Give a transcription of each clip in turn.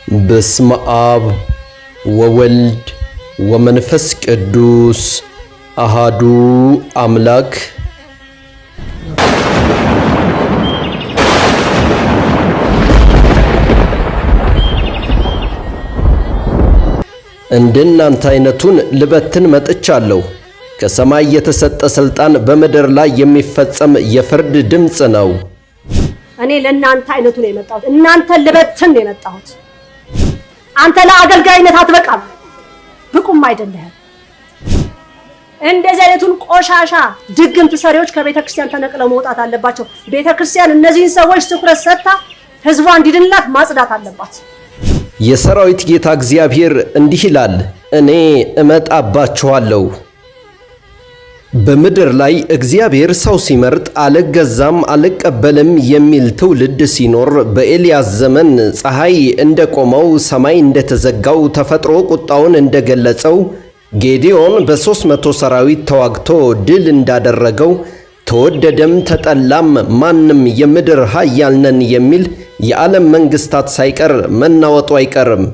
በስመ አብ ወወልድ ወመንፈስ ቅዱስ አሃዱ አምላክ። እንደናንተ አይነቱን ልበትን መጥቻለሁ። ከሰማይ የተሰጠ ስልጣን በመደር ላይ የሚፈጸም የፍርድ ድምጽ ነው። እኔ ለእናንተ አይነቱ ነው የመጣሁት። እናንተ ልበትን ነው የመጣሁት። አንተ ለአገልጋይነት አትበቃም፣ ብቁም አይደለህም። እንደዚህ አይነቱን ቆሻሻ ድግምት ሰሪዎች ከቤተ ክርስቲያን ተነቅለው መውጣት አለባቸው። ቤተ ክርስቲያን እነዚህን ሰዎች ትኩረት ሰጥታ ህዝቧ እንዲድንላት ማጽዳት አለባት። የሰራዊት ጌታ እግዚአብሔር እንዲህ ይላል፣ እኔ እመጣባችኋለሁ። በምድር ላይ እግዚአብሔር ሰው ሲመርጥ አልገዛም አልቀበልም የሚል ትውልድ ሲኖር በኤልያስ ዘመን ፀሐይ እንደቆመው ሰማይ እንደተዘጋው ተፈጥሮ ቁጣውን እንደገለጸው ጌዲዮን በ300 ሰራዊት ተዋግቶ ድል እንዳደረገው ተወደደም ተጠላም ማንም የምድር ኃያል ነን የሚል የዓለም መንግስታት ሳይቀር መናወጡ አይቀርም።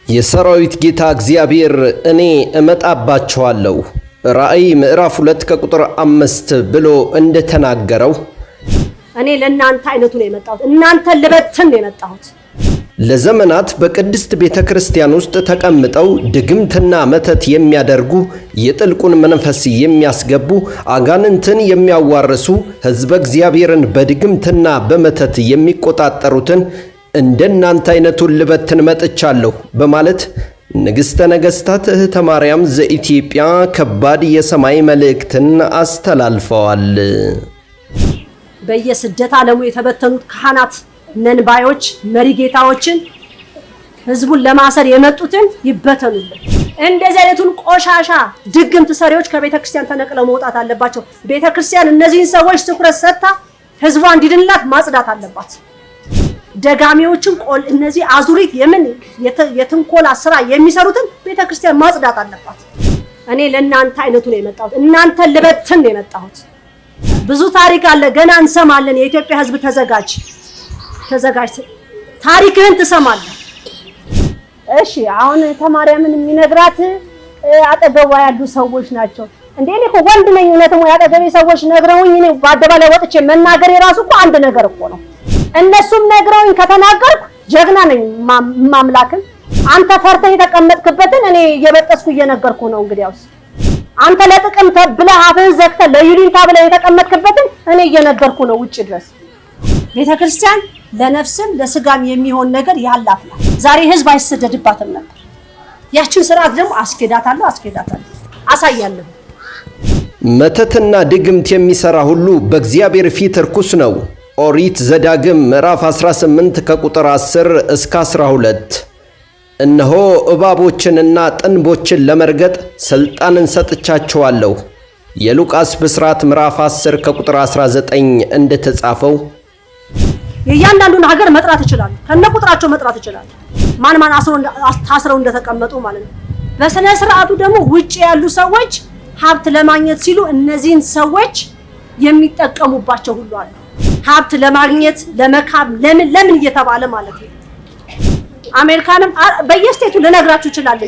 የሰራዊት ጌታ እግዚአብሔር እኔ እመጣባችኋለሁ ራእይ ምዕራፍ 2 ከቁጥር 5 ብሎ እንደተናገረው እኔ ለእናንተ አይነቱ ነው የመጣሁት። እናንተ ልበትን ነው የመጣሁት። ለዘመናት በቅድስት ቤተ ክርስቲያን ውስጥ ተቀምጠው ድግምትና መተት የሚያደርጉ የጥልቁን መንፈስ የሚያስገቡ አጋንንትን የሚያዋርሱ ሕዝበ እግዚአብሔርን በድግምትና በመተት የሚቆጣጠሩትን እንደናንተ አይነቱን ልበትን መጥቻለሁ በማለት ንግሥተ ነገሥታት እህተ ማርያም ዘኢትዮጵያ ከባድ የሰማይ መልእክትን አስተላልፈዋል። በየስደት ዓለሙ የተበተኑት ካህናት ነንባዮች መሪ ጌታዎችን ህዝቡን ለማሰር የመጡትን ይበተኑልን። እንደዚህ አይነቱን ቆሻሻ ድግምት ሰሪዎች ከቤተ ክርስቲያን ተነቅለው መውጣት አለባቸው። ቤተ ክርስቲያን እነዚህን ሰዎች ትኩረት ሰጥታ ህዝቧ እንዲድንላት ማጽዳት አለባት። ደጋሚዎችን እነዚህ አዙሪት የትንኮላ ስራ የሚሰሩትን ቤተ ክርስቲያን ማጽዳት አለባት። እኔ ለእናንተ አይነቱ ነው የመጣሁት። እናንተ ልበትን ነው የመጣሁት። ብዙ ታሪክ አለ፣ ገና እንሰማለን። የኢትዮጵያ ህዝብ ተዘጋጅ፣ ታሪክህን ትሰማለህ። እሺ አሁን ተማሪያምን የሚነግራት አጠገቧ ያሉ ሰዎች ናቸው። እንዴ እኔ እኮ ወንድ ነኝ፣ እውነትም ያጠገቤ ሰዎች ነግረውኝ እኔ በአደባባይ ወጥቼ መናገር የራሱ እኮ አንድ ነገር እኮ ነው። እነሱም ነግረውኝ ከተናገርኩ ጀግና ነኝ። ማምላክን አንተ ፈርተህ የተቀመጥክበትን እኔ እየበጠስኩ እየነገርኩ ነው። እንግዲያውስ አንተ ለጥቅም ብለህ አፍህን ዘግተህ ለዩሊንታ ብለህ የተቀመጥክበትን እኔ እየነገርኩ ነው ውጪ ድረስ። ቤተክርስቲያን ለነፍስም ለስጋም የሚሆን ነገር ያላት ነው። ዛሬ ህዝብ አይሰደድባትም ነበር። ያችን ስርዓት ደግሞ አስኬዳታለሁ አሳያለሁ። መተትና ድግምት የሚሰራ ሁሉ በእግዚአብሔር ፊት ርኩስ ነው። ኦሪት ዘዳግም ምዕራፍ 18 ከቁጥር 10 እስከ 12። እነሆ እባቦችንና ጥንቦችን ለመርገጥ ስልጣንን ሰጥቻቸዋለሁ። የሉቃስ ብስራት ምዕራፍ 10 ከቁጥር 19 እንደተጻፈው የእያንዳንዱን ሀገር መጥራት ይችላል፣ ከነቁጥራቸው መጥራት ይችላል። ማን ታስረው እንደተቀመጡ ማለት ነው። በስነ ስርዓቱ ደግሞ ውጪ ያሉ ሰዎች ሀብት ለማግኘት ሲሉ እነዚህን ሰዎች የሚጠቀሙባቸው ሁሉ አሉ። ሀብት ለማግኘት ለመካብ ለምን እየተባለ ማለት ነው። አሜሪካንም በየስቴቱ ልነግራችሁ ይችላል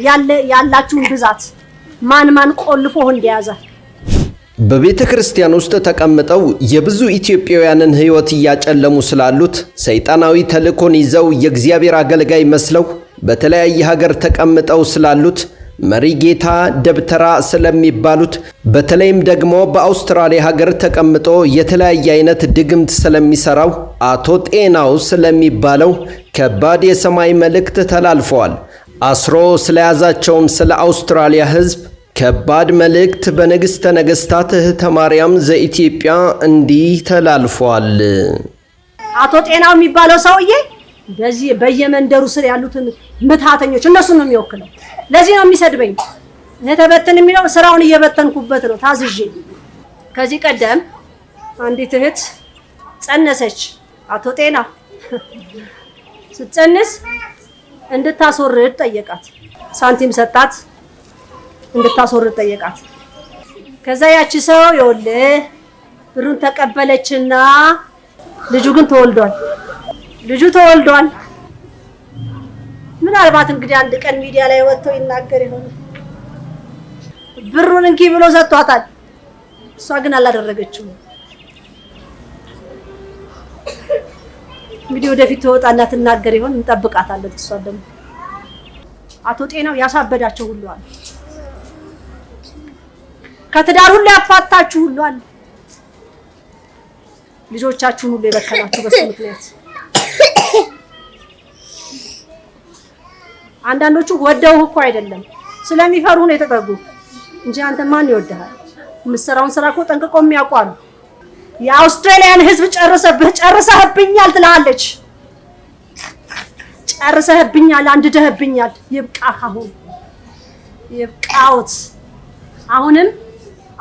ያላችሁን ብዛት ማን ቆልፎ እንደያዘ። በቤተ ክርስቲያን ውስጥ ተቀምጠው የብዙ ኢትዮጵያውያንን ሕይወት እያጨለሙ ስላሉት ሰይጣናዊ ተልእኮን ይዘው የእግዚአብሔር አገልጋይ መስለው በተለያየ ሀገር ተቀምጠው ስላሉት መሪ ጌታ ደብተራ ስለሚባሉት በተለይም ደግሞ በአውስትራሊያ ሀገር ተቀምጦ የተለያየ አይነት ድግምት ስለሚሰራው አቶ ጤናው ስለሚባለው ከባድ የሰማይ መልእክት ተላልፈዋል። አስሮ ስለያዛቸውም ስለ አውስትራሊያ ሕዝብ ከባድ መልእክት በንግሥተ ነገሥታት እህተ ማርያም ዘኢትዮጵያ እንዲህ ተላልፈዋል። አቶ ጤናው የሚባለው ሰውዬ በዚህ በየመንደሩ ስር ያሉትን ምታተኞች እነሱን ነው የሚወክለው። ለዚህ ነው የሚሰድበኝ። ተበተን የሚለው ስራውን እየበተንኩበት ነው ታዝዤ። ከዚህ ቀደም አንዲት እህት ጸነሰች። አቶ ጤና ስትጸንስ እንድታስወርድ ጠየቃት። ሳንቲም ሰጣት፣ እንድታስወርድ ጠየቃት። ከዛ ያቺ ሰው ይኸውልህ ብሩን ተቀበለችና ልጁ ግን ተወልዷል። ምናልባት እንግዲህ አንድ ቀን ሚዲያ ላይ ወጥተው ይናገር ይሆን። ብሩን እንኪ ብሎ ሰጥቷታል። እሷ ግን አላደረገችው። እንግዲህ ወደፊት ተወጣና ትናገር ይሆን፣ እንጠብቃታለን። እሷ ደግሞ አቶ ጤናው ያሳበዳቸው ሁሉ አለ፣ ከትዳር ሁሉ ያፋታችሁ ሁሉ አለ፣ ልጆቻችሁን ሁሉ የበከናችሁ በሱ ምክንያት። አንዳንዶቹ ወደው እኮ አይደለም ስለሚፈሩ ነው የተጠጉ እንጂ አንተ ማን ይወድሃል? የምትሰራውን ስራ እኮ ጠንቅቆ የሚያውቁ አሉ። የአውስትራሊያን ሕዝብ ጨርሰህብኛል ትላለች። ጨርሰህብኛል፣ አንድደህብኛል። ይብቃ፣ አሁን ይብቃውት። አሁንም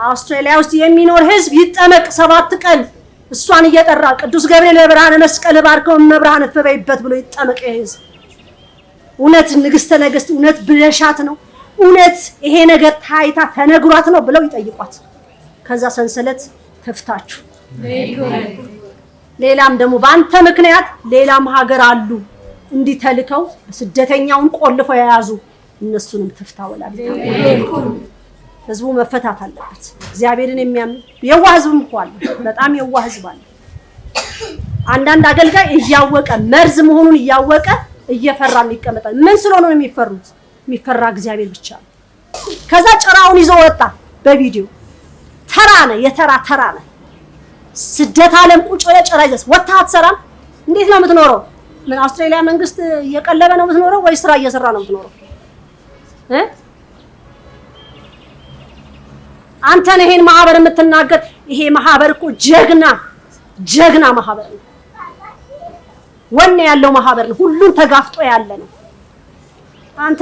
አውስትራሊያ ውስጥ የሚኖር ሕዝብ ይጠመቅ 7 ቀን እሷን እየጠራ ቅዱስ ገብርኤል በብርሃነ መስቀል ባርከው መብርሃን ፈበይበት ብሎ ይጠመቅ ሕዝብ። እውነት ንግስተ ነገስት እውነት ብለሻት ነው? እውነት ይሄ ነገር ታይታ ተነግሯት ነው ብለው ይጠይቋት። ከዛ ሰንሰለት ተፍታችሁ ሌላም ደግሞ በአንተ ምክንያት ሌላም ሀገር አሉ እንዲህ ተልከው ስደተኛውን ቆልፈው የያዙ እነሱንም ተፍታ ወላዲተ ህዝቡ መፈታት አለበት። እግዚአብሔርን የሚያምን የዋህ ህዝብም እኮ አለ፣ በጣም የዋህ ህዝብ አለ። አንዳንድ አገልጋይ እያወቀ መርዝ መሆኑን እያወቀ እየፈራ ይቀመጣል። ምን ስለሆነ ነው የሚፈሩት? የሚፈራ እግዚአብሔር ብቻ ነው። ከዛ ጭራውን ይዞ ወጣ በቪዲዮ። ተራ ነው፣ ተራ ነው። ስደት ዓለም ቁጭ ብለህ ጭራ ይዘህ ወጣ አትሰራም። እንዴት ነው የምትኖረው? ምን አውስትራሊያ መንግስት እየቀለበ ነው የምትኖረው ወይ ስራ እየሰራ ነው የምትኖረው? አንተ ነህ ይሄን ማህበር የምትናገር። ይሄ ማህበር እኮ ጀግና ማህበር ነው። ወኔ ያለው ማህበር ነው። ሁሉን ተጋፍጦ ያለ ነው። አንተ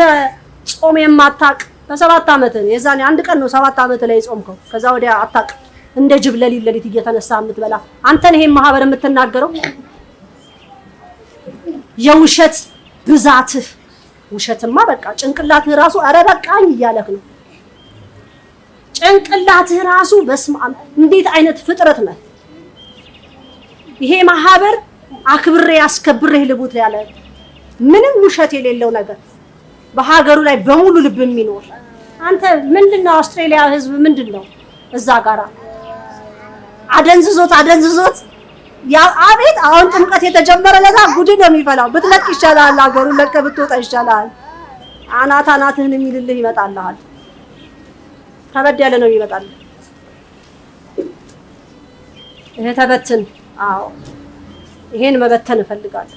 ጾም የማታቅ በ7 ዓመት የዛኔ አንድ ቀን ነው 7 ዓመት ላይ ጾምከው። ከዛ ወዲያ አታቅ እንደ ጅብ ለሊት እየተነሳ የምትበላ አንተ ነህ ይሄን ማህበር የምትናገረው። የውሸት ብዛትህ ውሸትማ በቃ ጭንቅላትህ ራሱ ኧረ በቃኝ እያለህ ነው። ጭንቅላትህ ራሱ በስመ አብ እንዴት አይነት ፍጥረት ነህ? ይሄ ማህበር አክብሬ አስከብሬህ ልቡት ያለ ምንም ውሸት የሌለው ነገር በሀገሩ ላይ በሙሉ ልብ የሚኖር አንተ ምንድነው? አውስትራሊያ ህዝብ ምንድነው? እዛ ጋራ አደንዝዞት ያ አቤት አሁን ጥምቀት የተጀመረ ለዛ ጉድ ነው የሚፈላው። ብትለቅ ይሻላል፣ ሀገሩን ለቀ ብትወጣ ይሻላል። አናትህን የሚልልህ ይመጣልሃል። ከበድ ያለ ነው ይመጣል። ይሄ ተበትን። አዎ ይሄን መበተን እፈልጋለሁ።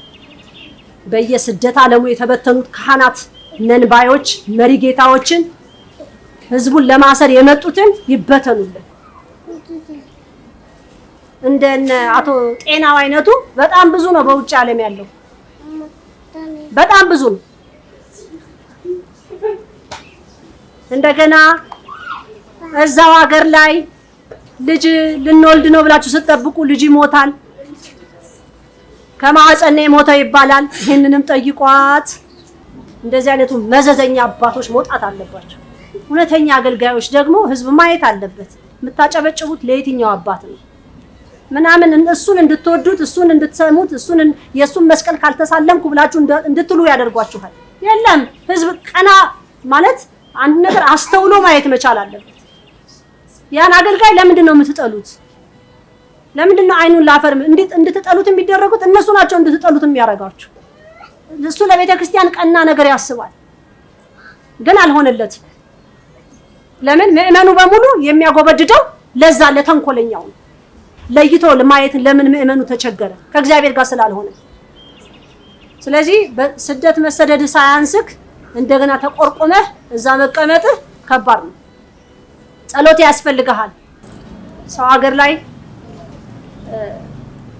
በየስደት ዓለሙ የተበተኑት ካህናት ነንባዮች መሪጌታዎችን ህዝቡን ለማሰር የመጡትን ይበተኑልን። እንደነ አቶ ጤናው አይነቱ በጣም ብዙ ነው በውጭ ዓለም ያለው በጣም ብዙ ነው። እንደገና እዛው ሀገር ላይ ልጅ ልንወልድ ነው ብላችሁ ስትጠብቁ ልጅ ይሞታል። ከማህፀን ነው የሞተው ይባላል። ይሄንንም ጠይቋት። እንደዚህ አይነቱ መዘዘኛ አባቶች መውጣት አለባቸው። እውነተኛ አገልጋዮች ደግሞ ህዝብ ማየት አለበት። የምታጨበጭቡት ለየትኛው አባት ነው ምናምን እሱን እንድትወዱት እሱን እንድትሰሙት የእሱን መስቀል ካልተሳለምኩ ብላችሁ እንድትሉ ያደርጓችኋል። የለም ህዝብ ቀና ማለት አንድ ነገር አስተውሎ ማየት መቻል አለበት። ያን አገልጋይ ለምንድን ነው የምትጠሉት? ለምንድን ነው አይኑን ላፈር እንድትጠሉት የሚደረጉት? እነሱ ናቸው እንድትጠሉት የሚያረጋችሁ። እሱ ለቤተ ክርስቲያን ቀና ነገር ያስባል፣ ግን አልሆነለትም። ለምን? ምእመኑ በሙሉ የሚያጎበድደው ለዛ ለተንኮለኛው ነው። ለይቶ ለማየት ለምን ምእመኑ ተቸገረ? ከእግዚአብሔር ጋር ስላልሆነ። ስለዚህ በስደት መሰደድ ሳያንስክ እንደገና ተቆርቆመህ እዛ መቀመጥህ ከባድ ነው። ጸሎት ያስፈልግሃል። ሰው ሀገር ላይ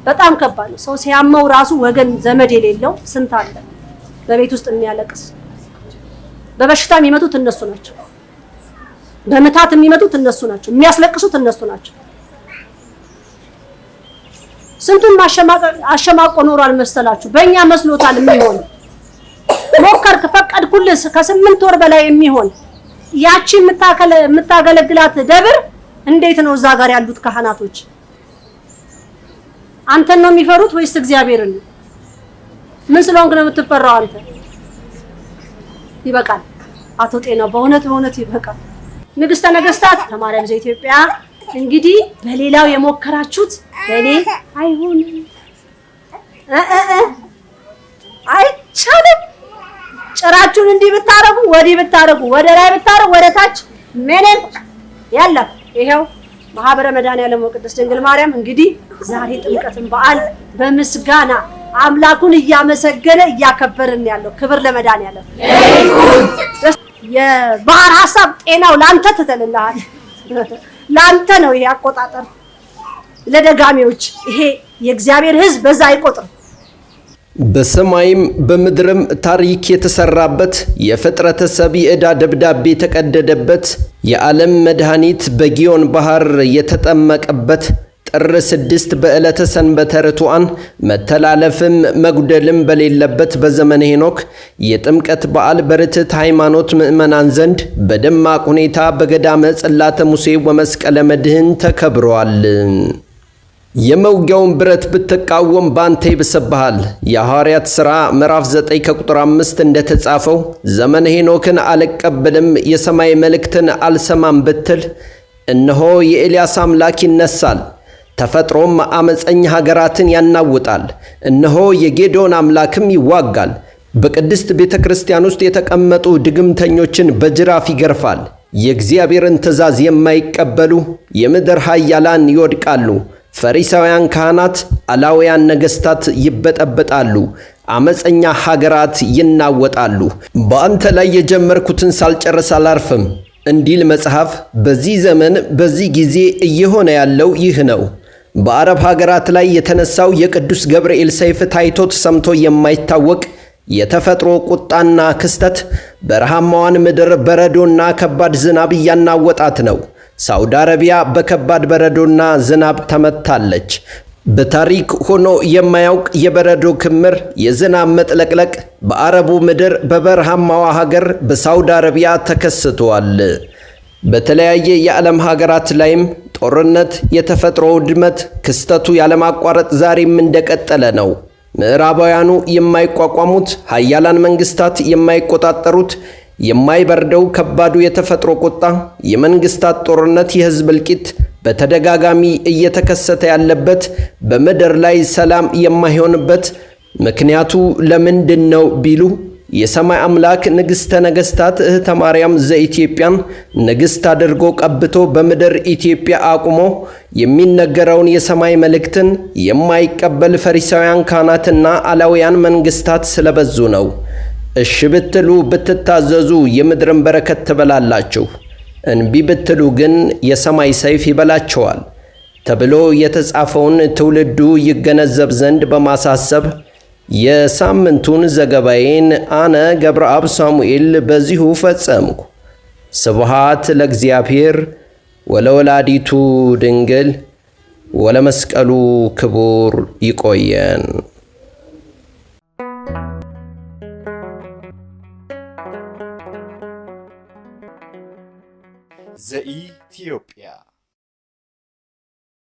በጣም ከባድ ነው። ሰው ሲያመው ራሱ ወገን ዘመድ የሌለው ስንት አለ በቤት ውስጥ የሚያለቅስ። በበሽታ የሚመቱት እነሱ ናቸው። በምታት የሚመቱት እነሱ ናቸው። የሚያስለቅሱት እነሱ ናቸው። ስንቱን አሸማቆ ኖሯል መሰላችሁ? በእኛ መስሎታል የሚሆን ሞከርክ፣ ፈቀድኩልህ ከ8 ወር በላይ የሚሆን ያቺ የምታገለግላት ደብር እንዴት ነው እዛ ጋር ያሉት ካህናቶች? አንተን ነው የሚፈሩት ወይስ እግዚአብሔርን? ምን ስለሆንክ ነው የምትፈራው አንተ? ይበቃል። አቶ ጤናው በእውነት ይበቃል። ንግስተ ነገስታት ተማርያም ዘኢትዮጵያ እንግዲህ በሌላው የሞከራችሁት በእኔ አይሆንም። አይቻልም። ጭራችሁን እንዲህ ብታረጉ ወዲህ ብታረጉ ወደ ላይ ብታረጉ ወደ ታች ምንም ያለም ይሄው ማህበረ መድኃኔዓለም ወቅድስት ድንግል ማርያም እንግዲህ ዛሬ ጥምቀትን በዓል በምስጋና አምላኩን እያመሰገነ እያከበርን ያለው ክብር ለመድኃኔዓለም። የባህር ሐሳብ ጤናው ላንተ ተተልልሃል። ላንተ ነው ይሄ አቆጣጠር። ለደጋሚዎች ይሄ የእግዚአብሔር ሕዝብ በዛ አይቆጥርም። በሰማይም በምድርም ታሪክ የተሰራበት የፍጥረተ ሰብእ ዕዳ ደብዳቤ የተቀደደበት የዓለም መድኃኒት በጊዮን ባህር የተጠመቀበት ጥር 6 በዕለተ ሰንበተ ርቱዓን መተላለፍም መጉደልም በሌለበት በዘመነ ሄኖክ የጥምቀት በዓል በርትዕት ሃይማኖት ምዕመናን ዘንድ በደማቅ ሁኔታ በገዳመ ጽላተ ሙሴ ወመስቀለ መድኅን ተከብሯል። የመውጊያውን ብረት ብትቃወም ባንተ ይብስብሃል። የሐዋርያት ሥራ ምዕራፍ 9 ከቁጥር 5 እንደተጻፈው ዘመነ ሄኖክን አልቀበልም የሰማይ መልእክትን አልሰማም ብትል እነሆ የኤልያስ አምላክ ይነሳል፣ ተፈጥሮም አመፀኛ ሀገራትን ያናውጣል። እነሆ የጌዶን አምላክም ይዋጋል፣ በቅድስት ቤተ ክርስቲያን ውስጥ የተቀመጡ ድግምተኞችን በጅራፍ ይገርፋል። የእግዚአብሔርን ትእዛዝ የማይቀበሉ የምድር ኃያላን ይወድቃሉ። ፈሪሳውያን ካህናት፣ አላውያን ነገሥታት ይበጠበጣሉ። አመፀኛ ሀገራት ይናወጣሉ። በአንተ ላይ የጀመርኩትን ሳልጨርስ አላርፍም እንዲል መጽሐፍ። በዚህ ዘመን በዚህ ጊዜ እየሆነ ያለው ይህ ነው። በአረብ ሀገራት ላይ የተነሳው የቅዱስ ገብርኤል ሰይፍ ታይቶ ተሰምቶ የማይታወቅ የተፈጥሮ ቁጣና ክስተት በረሃማዋን ምድር በረዶና ከባድ ዝናብ እያናወጣት ነው። ሳውዲ አረቢያ በከባድ በረዶና ዝናብ ተመታለች። በታሪክ ሆኖ የማያውቅ የበረዶ ክምር፣ የዝናብ መጥለቅለቅ በአረቡ ምድር በበረሃማዋ ሀገር በሳውዲ አረቢያ ተከስቷል። በተለያየ የዓለም ሀገራት ላይም ጦርነት፣ የተፈጥሮ ውድመት ክስተቱ ያለማቋረጥ ዛሬም እንደቀጠለ ነው። ምዕራባውያኑ የማይቋቋሙት ሀያላን መንግስታት የማይቆጣጠሩት የማይበርደው ከባዱ የተፈጥሮ ቁጣ፣ የመንግስታት ጦርነት፣ የህዝብ እልቂት በተደጋጋሚ እየተከሰተ ያለበት በምድር ላይ ሰላም የማይሆንበት ምክንያቱ ለምንድን ነው ቢሉ የሰማይ አምላክ ንግሥተ ነገሥታት እህተ ማርያም ዘኢትዮጵያን ንግሥት አድርጎ ቀብቶ በምድር ኢትዮጵያ አቁሞ የሚነገረውን የሰማይ መልእክትን የማይቀበል ፈሪሳውያን ካህናትና አላውያን መንግስታት ስለበዙ ነው። እሺ ብትሉ ብትታዘዙ የምድርን በረከት ትበላላችሁ፣ እንቢ ብትሉ ግን የሰማይ ሰይፍ ይበላቸዋል ተብሎ የተጻፈውን ትውልዱ ይገነዘብ ዘንድ በማሳሰብ የሳምንቱን ዘገባዬን አነ ገብረአብ ሳሙኤል በዚሁ ፈጸምኩ። ስብሃት ለእግዚአብሔር ወለወላዲቱ ድንግል ወለመስቀሉ ክቡር። ይቆየን። ዘኢትዮጵያ